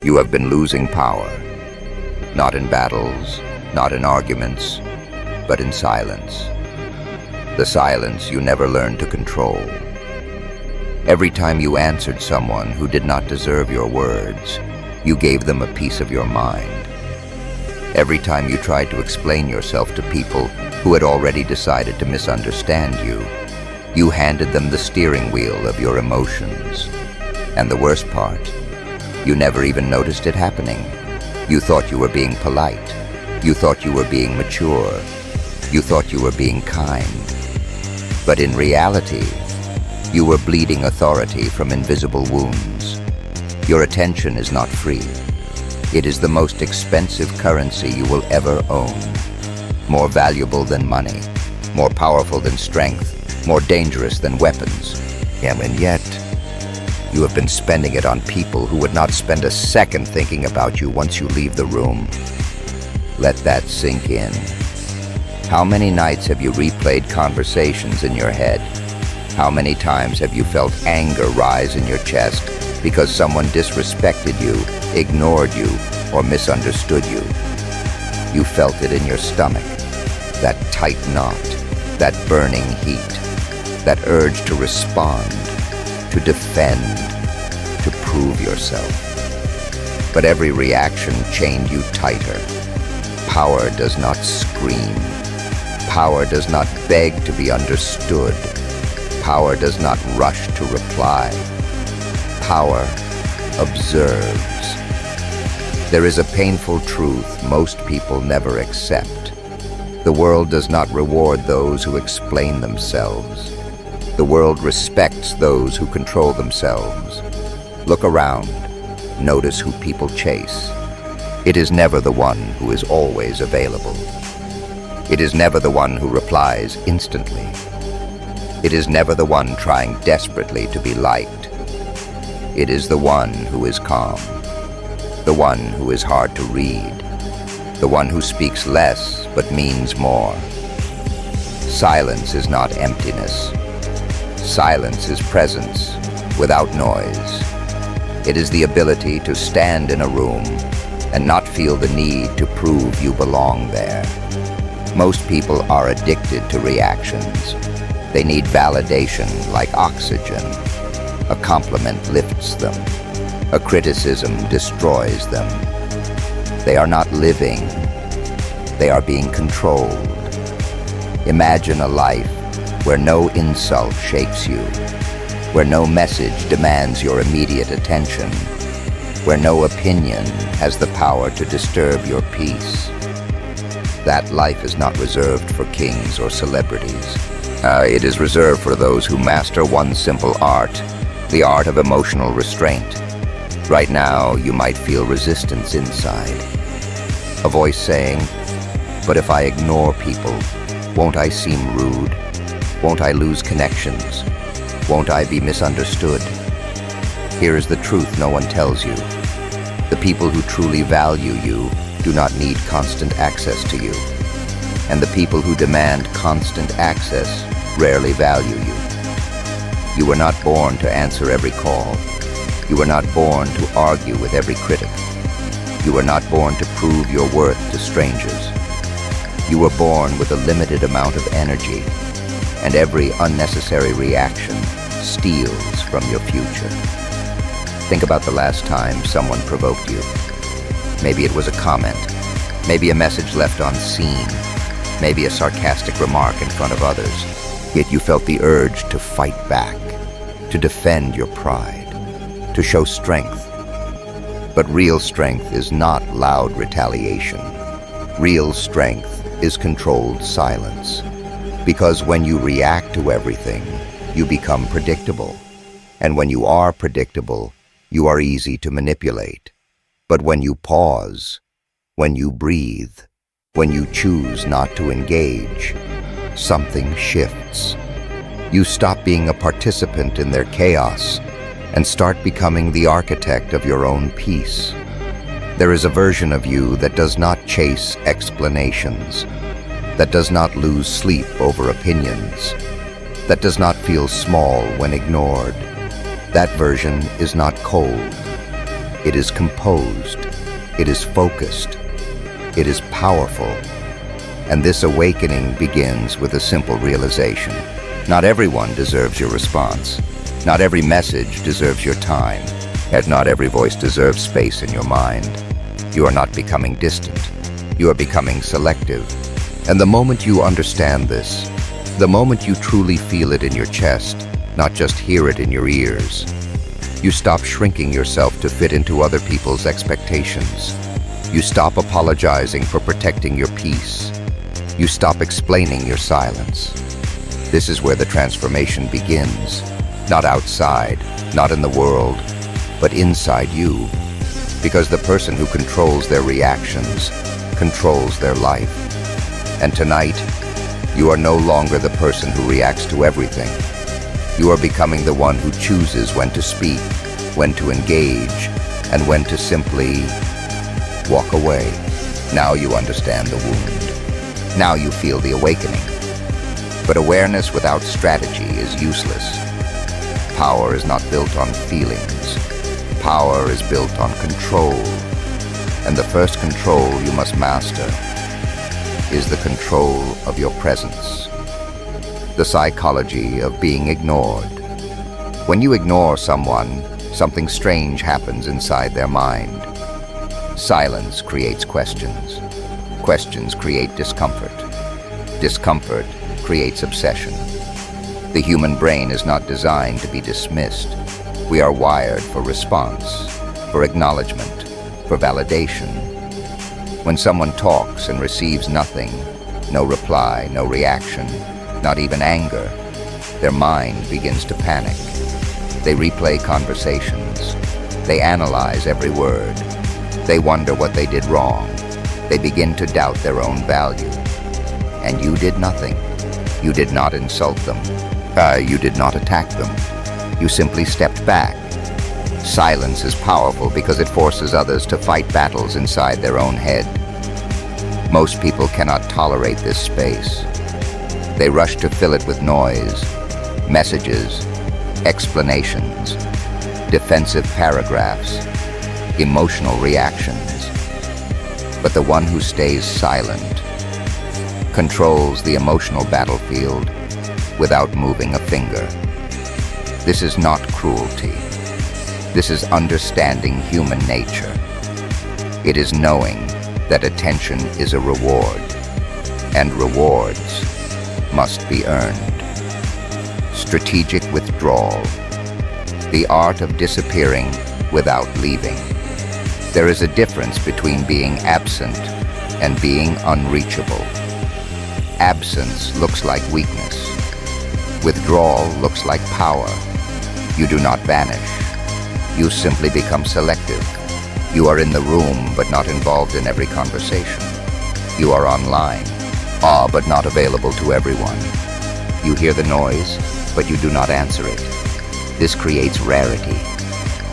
You have been losing power, not in battles, not in arguments, but in silence. The silence you never learned to control. Every time you answered someone who did not deserve your words, you gave them a piece of your mind. Every time you tried to explain yourself to people who had already decided to misunderstand you, you handed them the steering wheel of your emotions. And the worst part, you never even noticed it happening. You thought you were being polite. You thought you were being mature. You thought you were being kind. But in reality, you were bleeding authority from invisible wounds. Your attention is not free. It is the most expensive currency you will ever own. More valuable than money, more powerful than strength, more dangerous than weapons. And yet, you have been spending it on people who would not spend a second thinking about you once you leave the room. Let that sink in. How many nights have you replayed conversations in your head? How many times have you felt anger rise in your chest because someone disrespected you, ignored you, or misunderstood you? You felt it in your stomach, that tight knot, that burning heat, that urge to respond, to defend, to prove yourself. But every reaction chained you tighter. Power does not scream. Power does not beg to be understood. Power does not rush to reply. Power observes. There is a painful truth most people never accept. The world does not reward those who explain themselves. The world respects those who control themselves. Look around. Notice who people chase. It is never the one who is always available. It is never the one who replies instantly. It is never the one trying desperately to be liked. It is the one who is calm, the one who is hard to read, the one who speaks less but means more. Silence is not emptiness. Silence is presence without noise. It is the ability to stand in a room and not feel the need to prove you belong there. Most people are addicted to reactions. They need validation like oxygen. A compliment lifts them. A criticism destroys them. They are not living. They are being controlled. Imagine a life where no insult shakes you, where no message demands your immediate attention, where no opinion has the power to disturb your peace. That life is not reserved for kings or celebrities. It is reserved for those who master one simple art, the art of emotional restraint. Right now, you might feel resistance inside. A voice saying, "But if I ignore people, won't I seem rude? Won't I lose connections? Won't I be misunderstood?" Here is the truth no one tells you. The people who truly value you do not need constant access to you. And the people who demand constant access rarely value you. You were not born to answer every call. You were not born to argue with every critic. You were not born to prove your worth to strangers. You were born with a limited amount of energy, and every unnecessary reaction steals from your future. Think about the last time someone provoked you. Maybe it was a comment, maybe a message left unseen, maybe a sarcastic remark in front of others. Yet you felt the urge to fight back, to defend your pride, to show strength. But real strength is not loud retaliation. Real strength is controlled silence. Because when you react to everything, you become predictable. And when you are predictable, you are easy to manipulate. But when you pause, when you breathe, when you choose not to engage, something shifts. You stop being a participant in their chaos and start becoming the architect of your own peace. There is a version of you that does not chase explanations, that does not lose sleep over opinions, that does not feel small when ignored. That version is not cold. It is composed. It is focused. It is powerful. And this awakening begins with a simple realization. Not everyone deserves your response. Not every message deserves your time. And not every voice deserves space in your mind. You are not becoming distant. You are becoming selective. And the moment you understand this, the moment you truly feel it in your chest, not just hear it in your ears, you stop shrinking yourself to fit into other people's expectations. You stop apologizing for protecting your peace. You stop explaining your silence. This is where the transformation begins. Not outside, not in the world, but inside you. Because the person who controls their reactions controls their life. And tonight, you are no longer the person who reacts to everything. You are becoming the one who chooses when to speak, when to engage, and when to simply walk away. Now you understand the wound. Now you feel the awakening. But awareness without strategy is useless. Power is not built on feelings. Power is built on control. And the first control you must master is the control of your presence. The psychology of being ignored. When you ignore someone, something strange happens inside their mind. Silence creates questions. Questions create discomfort. Discomfort creates obsession. The human brain is not designed to be dismissed. We are wired for response, for acknowledgement, for validation. When someone talks and receives nothing, no reply, no reaction, not even anger, their mind begins to panic. They replay conversations. They analyze every word. They wonder what they did wrong. They begin to doubt their own value. And you did nothing. You did not insult them. You did not attack them. You simply stepped back. Silence is powerful because it forces others to fight battles inside their own head. Most people cannot tolerate this space. They rush to fill it with noise, messages, explanations, defensive paragraphs, emotional reactions. But the one who stays silent controls the emotional battlefield without moving a finger. This is not cruelty. This is understanding human nature. It is knowing that attention is a reward, and rewards must be earned. Strategic withdrawal. The art of disappearing without leaving. There is a difference between being absent and being unreachable. Absence looks like weakness. Withdrawal looks like power. You do not vanish. You simply become selective. You are in the room, but not involved in every conversation. You are online, but not available to everyone. You hear the noise, but you do not answer it. This creates rarity,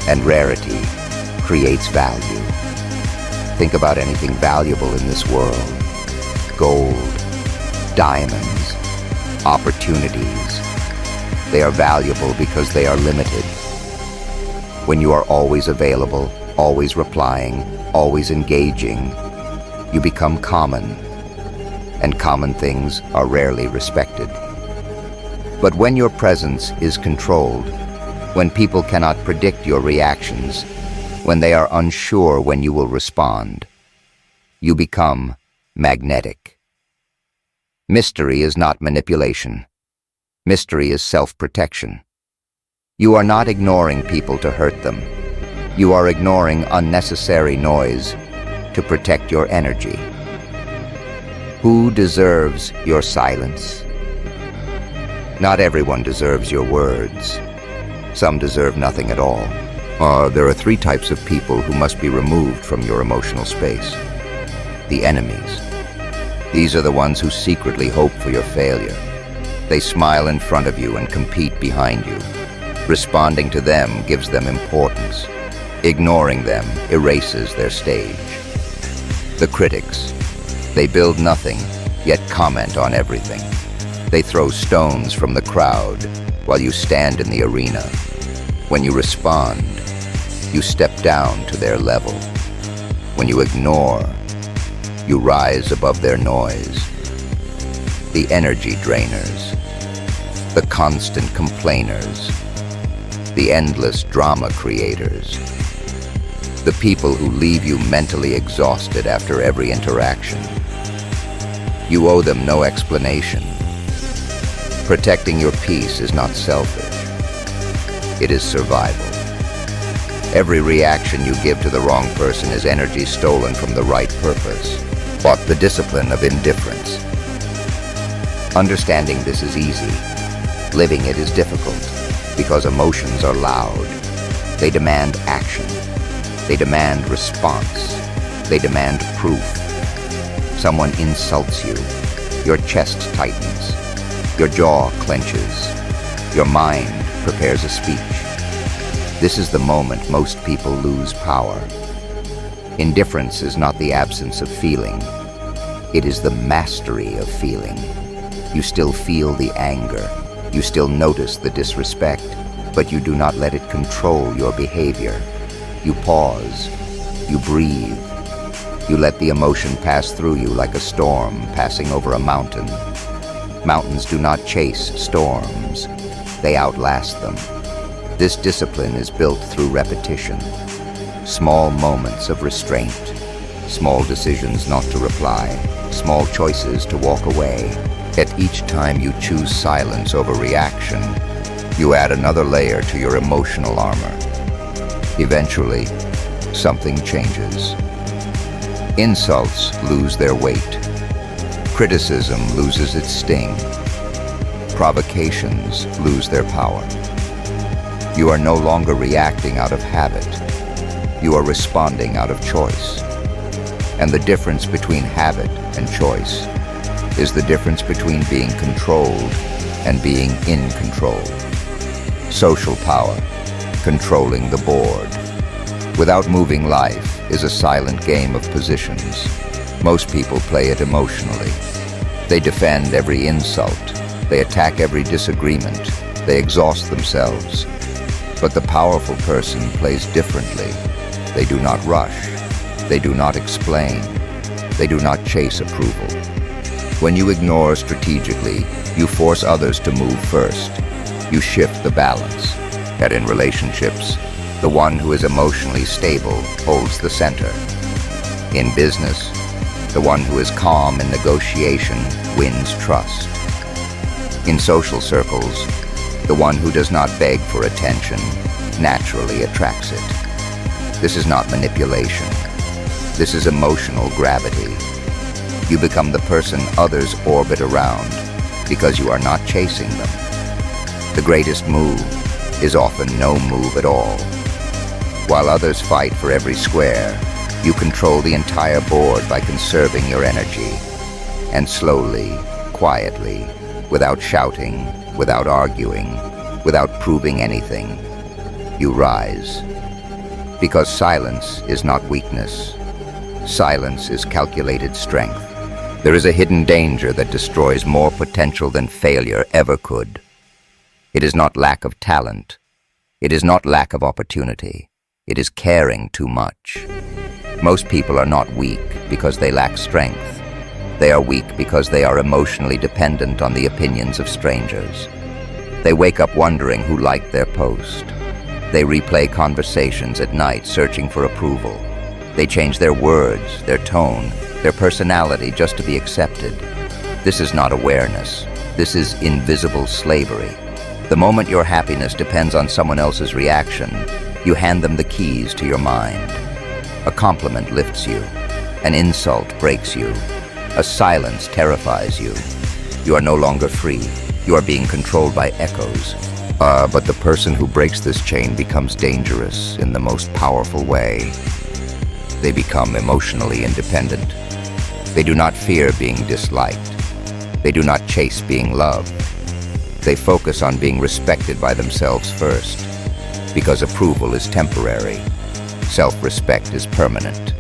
and rarity creates value. Think about anything valuable in this world. Gold, diamonds, opportunities. They are valuable because they are limited. When you are always available, always replying, always engaging, you become common, and common things are rarely respected. But when your presence is controlled, when people cannot predict your reactions, when they are unsure when you will respond, you become magnetic. Mystery is not manipulation. Mystery is self-protection. You are not ignoring people to hurt them. You are ignoring unnecessary noise to protect your energy. Who deserves your silence? Not everyone deserves your words. Some deserve nothing at all. There are three types of people who must be removed from your emotional space. The enemies. These are the ones who secretly hope for your failure. They smile in front of you and compete behind you. Responding to them gives them importance. Ignoring them erases their stage. The critics. They build nothing, yet comment on everything. They throw stones from the crowd while you stand in the arena. When you respond, you step down to their level. When you ignore, you rise above their noise. The energy drainers, the constant complainers, the endless drama creators, the people who leave you mentally exhausted after every interaction. You owe them no explanation. Protecting your peace is not selfish. It is survival. Every reaction you give to the wrong person is energy stolen from the right purpose. But the discipline of indifference. Understanding this is easy. Living it is difficult because emotions are loud. They demand action. They demand response. They demand proof. Someone insults you. Your chest tightens. Your jaw clenches. Your mind prepares a speech. This is the moment most people lose power. Indifference is not the absence of feeling. It is the mastery of feeling. You still feel the anger. You still notice the disrespect, but you do not let it control your behavior. You pause. You breathe. You let the emotion pass through you like a storm passing over a mountain. Mountains do not chase storms. They outlast them. This discipline is built through repetition. Small moments of restraint. Small decisions not to reply. Small choices to walk away. Yet each time you choose silence over reaction, you add another layer to your emotional armor. Eventually, something changes. Insults lose their weight. Criticism loses its sting. Provocations lose their power. You are no longer reacting out of habit. You are responding out of choice. And the difference between habit and choice is the difference between being controlled and being in control. Social power, controlling the board. Without moving, life is a silent game of positions. Most people play it emotionally. They defend every insult. They attack every disagreement. They exhaust themselves. But the powerful person plays differently. They do not rush. They do not explain. They do not chase approval. When you ignore strategically, you force others to move first. You shift the balance. Yet in relationships, the one who is emotionally stable holds the center. In business, the one who is calm in negotiation wins trust. In social circles, the one who does not beg for attention naturally attracts it. This is not manipulation. This is emotional gravity. You become the person others orbit around because you are not chasing them. The greatest move is often no move at all. While others fight for every square, you control the entire board by conserving your energy. And slowly, quietly, without shouting, without arguing, without proving anything, you rise. Because silence is not weakness. Silence is calculated strength. There is a hidden danger that destroys more potential than failure ever could. It is not lack of talent. It is not lack of opportunity. It is caring too much. Most people are not weak because they lack strength. They are weak because they are emotionally dependent on the opinions of strangers. They wake up wondering who liked their post. They replay conversations at night searching for approval. They change their words, their tone, their personality just to be accepted. This is not awareness. This is invisible slavery. The moment your happiness depends on someone else's reaction, you hand them the keys to your mind. A compliment lifts you. An insult breaks you. A silence terrifies you. You are no longer free. You are being controlled by echoes. But the person who breaks this chain becomes dangerous in the most powerful way. They become emotionally independent. They do not fear being disliked. They do not chase being loved. They focus on being respected by themselves first, because approval is temporary. Self-respect is permanent.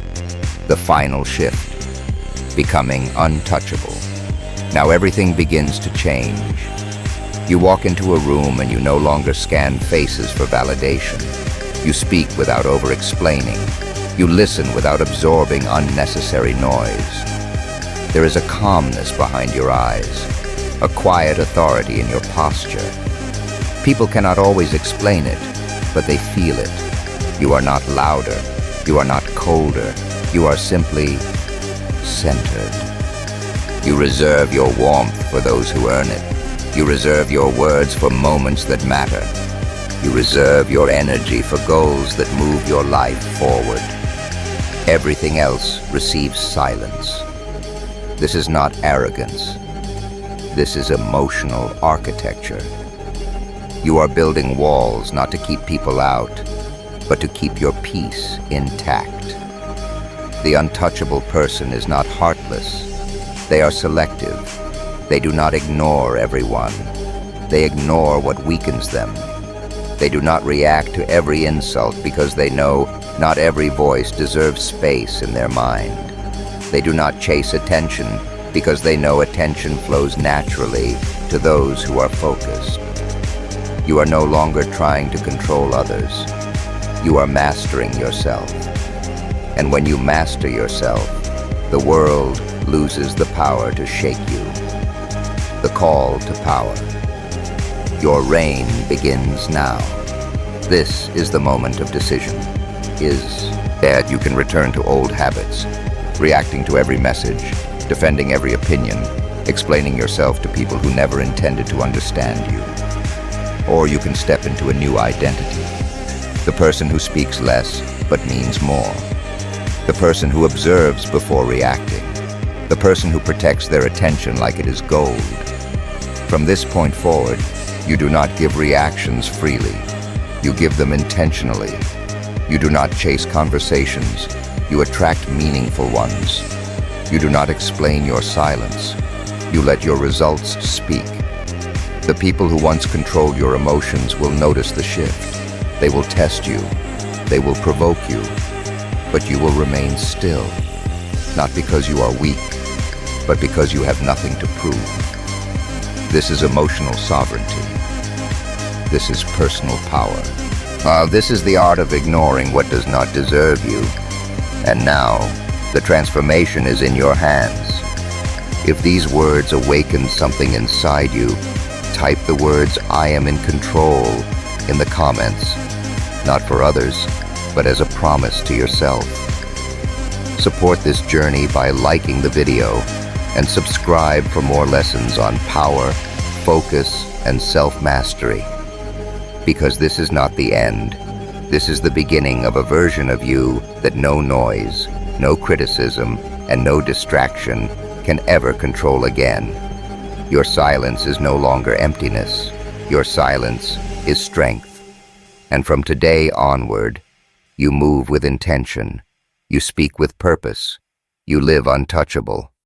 The final shift, becoming untouchable. Now everything begins to change. You walk into a room and you no longer scan faces for validation. You speak without over-explaining. You listen without absorbing unnecessary noise. There is a calmness behind your eyes, a quiet authority in your posture. People cannot always explain it, but they feel it. You are not louder. You are not colder. You are simply centered. You reserve your warmth for those who earn it. You reserve your words for moments that matter. You reserve your energy for goals that move your life forward. Everything else receives silence. This is not arrogance. This is emotional architecture. You are building walls not to keep people out, but to keep your peace intact. The untouchable person is not heartless. They are selective. They do not ignore everyone. They ignore what weakens them. They do not react to every insult because they know not every voice deserves space in their mind. They do not chase attention because they know attention flows naturally to those who are focused. You are no longer trying to control others. You are mastering yourself. And when you master yourself, the world loses the power to shake you. The call to power. Your reign begins now. This is the moment of decision. That you can return to old habits, reacting to every message, defending every opinion, explaining yourself to people who never intended to understand you. Or you can step into a new identity. The person who speaks less but means more. The person who observes before reacting. The person who protects their attention like it is gold. From this point forward, you do not give reactions freely. You give them intentionally. You do not chase conversations. You attract meaningful ones. You do not explain your silence. You let your results speak. The people who once controlled your emotions will notice the shift. They will test you. They will provoke you. But you will remain still. Not because you are weak, but because you have nothing to prove. This is emotional sovereignty. This is personal power. This is the art of ignoring what does not deserve you. And now, the transformation is in your hands. If these words awaken something inside you, type the words "I am in control" in the comments, not for others, but as a promise to yourself. Support this journey by liking the video and subscribe for more lessons on power, focus, and self-mastery. Because this is not the end. This is the beginning of a version of you that no noise, no criticism, and no distraction can ever control again. Your silence is no longer emptiness. Your silence is strength. And from today onward, you move with intention. You speak with purpose. You live untouchable.